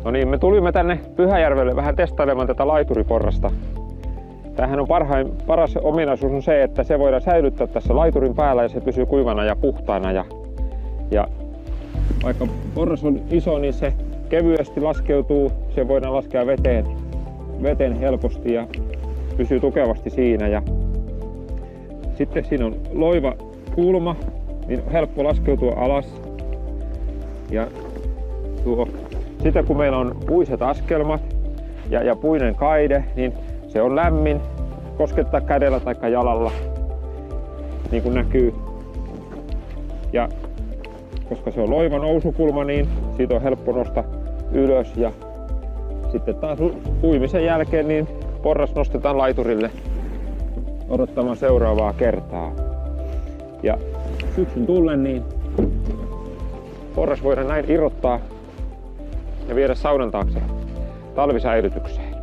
No niin, me tulimme tänne Pyhäjärvelle vähän testailemaan tätä laituriporrasta. Tämähän on paras ominaisuus on se, että se voidaan säilyttää tässä laiturin päällä ja se pysyy kuivana ja puhtaana. Ja vaikka porras on iso, niin se kevyesti laskeutuu. Se voidaan laskea veteen helposti ja pysyy tukevasti siinä. Ja sitten siinä on loiva kulma, niin on helppo laskeutua alas. Ja sitten kun meillä on puiset askelmat ja puinen kaide, niin se on lämmin koskettaa kädellä tai jalalla, niin kuin näkyy. Ja koska se on loiva nousukulma, niin siitä on helppo nostaa ylös. Ja sitten taas puimisen jälkeen niin porras nostetaan laiturille odottamaan seuraavaa kertaa. Ja syksyn tullen niin porras voidaan näin irrottaa ja viedä saunan taakse talvisäilytykseen.